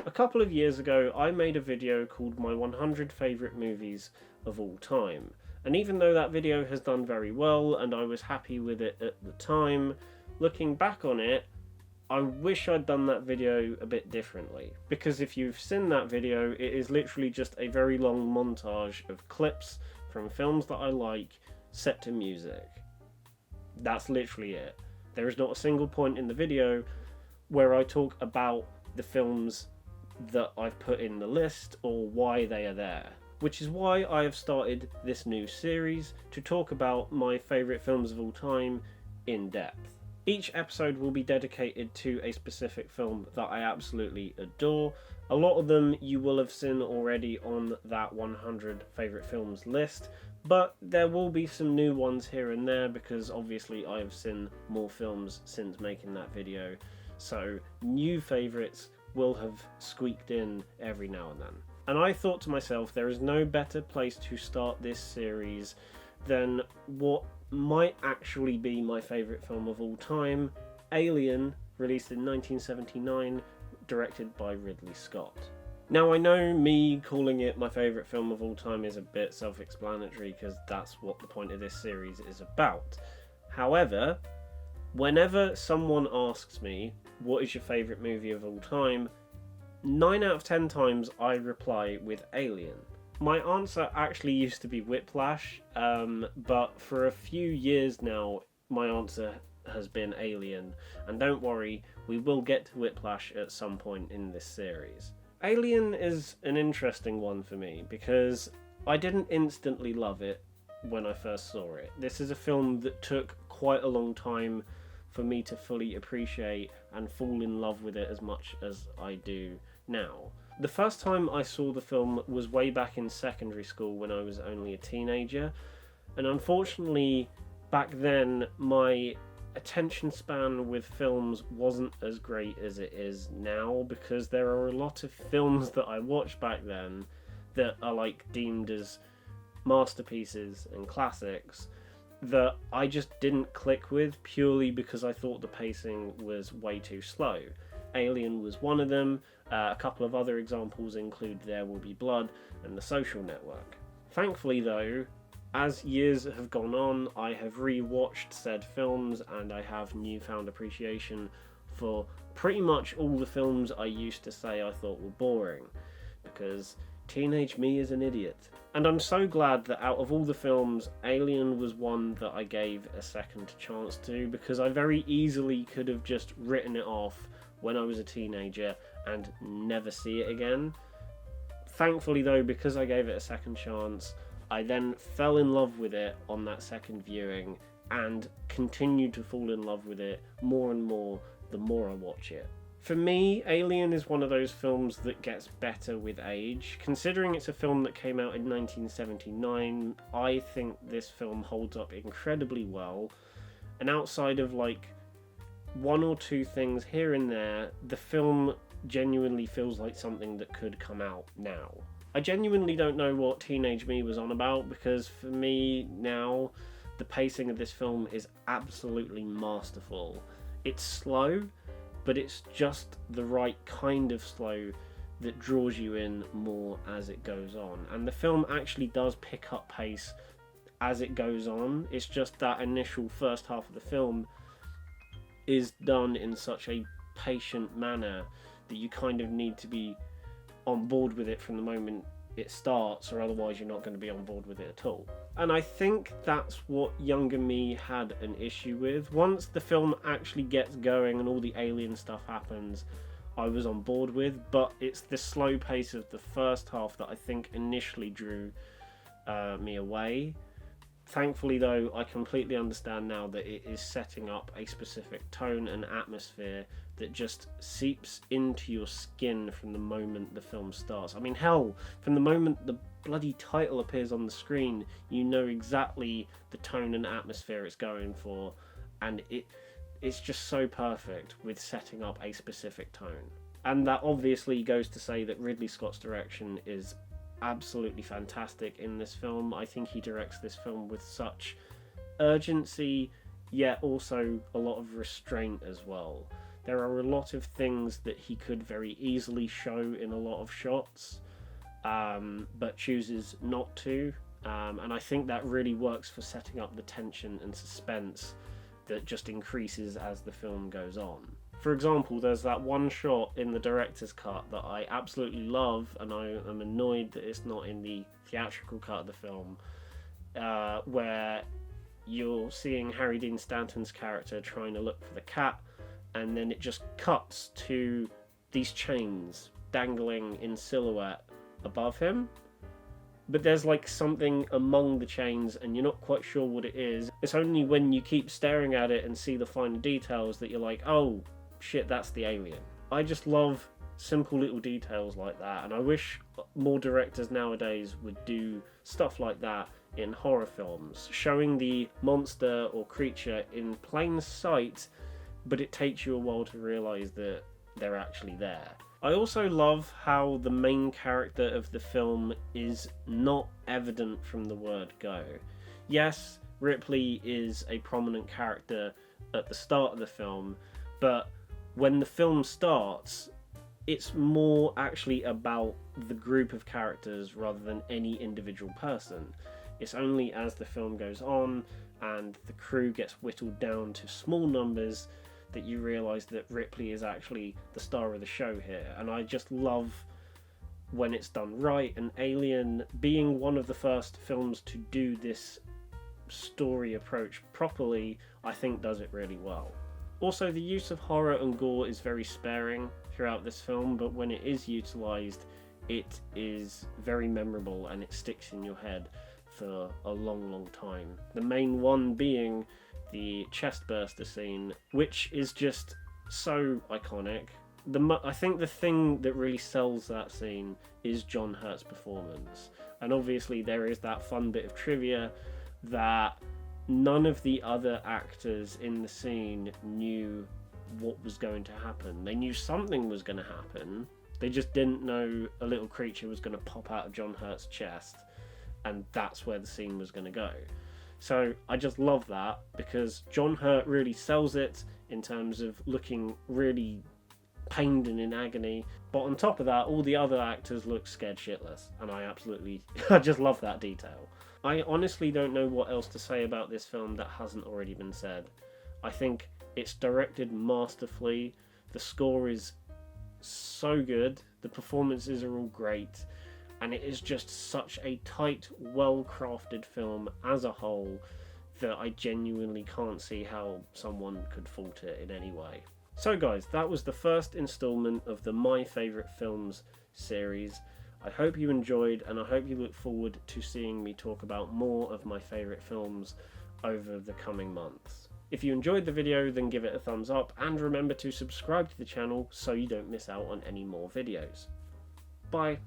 A couple of years ago, I made a video called My 100 Favourite Movies of All Time. And even though that video has done very well and I was happy with it at the time, looking back on it, I wish I'd done that video a bit differently. Because if you've seen that video, it is literally just a very long montage of clips from films that I like set to music. That's literally it. There is not a single point in the video where I talk about the films that I've put in the list or why they are there. Which is why I have started this new series to talk about my favourite films of all time in depth. Each episode will be dedicated to a specific film that I absolutely adore. A lot of them you will have seen already on that 100 favourite films list, but there will be some new ones here and there because obviously I have seen more films since making that video, so new favourites will have squeaked in every now and then. And I thought to myself, there is no better place to start this series than what might actually be my favourite film of all time, Alien, released in 1979, directed by Ridley Scott. Now I know me calling it my favourite film of all time is a bit self-explanatory because that's what the point of this series is about. However, whenever someone asks me, what is your favourite movie of all time, 9 out of 10 times I reply with Alien. My answer actually used to be Whiplash, but for a few years now my answer has been Alien, and don't worry, we will get to Whiplash at some point in this series. Alien is an interesting one for me because I didn't instantly love it when I first saw it. This is a film that took quite a long time for me to fully appreciate and fall in love with it as much as I do now. The first time I saw the film was way back in secondary school when I was only a teenager, and unfortunately back then my attention span with films wasn't as great as it is now because there are a lot of films that I watched back then that are like deemed as masterpieces and classics that I just didn't click with purely because I thought the pacing was way too slow. Alien was one of them. A couple of other examples include There Will Be Blood and The Social Network. Thankfully though, as years have gone on, I have re-watched said films and I have newfound appreciation for pretty much all the films I used to say I thought were boring, because teenage me is an idiot. And I'm so glad that out of all the films, Alien was one that I gave a second chance to, because I very easily could have just written it off when I was a teenager and never see it again. Thankfully though, because I gave it a second chance, I then fell in love with it on that second viewing and continued to fall in love with it more and more the more I watch it. For me, Alien is one of those films that gets better with age. Considering it's a film that came out in 1979, I think this film holds up incredibly well. And outside of like one or two things here and there, the film genuinely feels like something that could come out now. I genuinely don't know what teenage me was on about, because for me now, the pacing of this film is absolutely masterful. It's slow, but it's just the right kind of slow that draws you in more as it goes on. And the film actually does pick up pace as it goes on. It's just that initial first half of the film is done in such a patient manner that you kind of need to be on board with it from the moment it starts, or otherwise you're not going to be on board with it at all. And I think that's what younger me had an issue with. Once the film actually gets going and all the alien stuff happens, I was on board with, but it's the slow pace of the first half that I think initially drew me away. Thankfully though, I completely understand now that it is setting up a specific tone and atmosphere that just seeps into your skin from the moment the film starts. I mean, hell, from the moment the bloody title appears on the screen, you know exactly the tone and atmosphere it's going for, and it's just so perfect with setting up a specific tone. And that obviously goes to say that Ridley Scott's direction is absolutely fantastic in this film. I think he directs this film with such urgency, yet also a lot of restraint as well. There are a lot of things that he could very easily show in a lot of shots, but chooses not to. And I think that really works for setting up the tension and suspense that just increases as the film goes on. For example, there's that one shot in the director's cut that I absolutely love, and I am annoyed that it's not in the theatrical cut of the film, where you're seeing Harry Dean Stanton's character trying to look for the cat, and then it just cuts to these chains dangling in silhouette above him. But there's like something among the chains and you're not quite sure what it is. It's only when you keep staring at it and see the finer details that you're like, oh shit, that's the alien. I just love simple little details like that, and I wish more directors nowadays would do stuff like that in horror films, showing the monster or creature in plain sight, but it takes you a while to realise that they're actually there. I also love how the main character of the film is not evident from the word go. Yes, Ripley is a prominent character at the start of the film, but when the film starts, it's more actually about the group of characters rather than any individual person. It's only as the film goes on and the crew gets whittled down to small numbers that you realise that Ripley is actually the star of the show here. And I just love when it's done right, and Alien, being one of the first films to do this story approach properly, I think does it really well. Also, the use of horror and gore is very sparing throughout this film, but when it is utilised, it is very memorable and it sticks in your head for a long time. The main one being the chestburster scene, which is just so iconic. I think the thing that really sells that scene is John Hurt's performance. And obviously there is that fun bit of trivia that none of the other actors in the scene knew what was going to happen. They knew something was going to happen, they just didn't know a little creature was going to pop out of John Hurt's chest, and that's where the scene was going to go. So I just love that, because John Hurt really sells it in terms of looking really pained and in agony, but on top of that, all the other actors look scared shitless, and I just love that detail. I honestly don't know what else to say about this film that hasn't already been said. I think it's directed masterfully, the score is so good, the performances are all great, and it is just such a tight, well-crafted film as a whole that I genuinely can't see how someone could fault it in any way. So guys, that was the first instalment of the My Favourite Films series. I hope you enjoyed, and I hope you look forward to seeing me talk about more of my favourite films over the coming months. If you enjoyed the video, then give it a thumbs up, and remember to subscribe to the channel so you don't miss out on any more videos. Bye!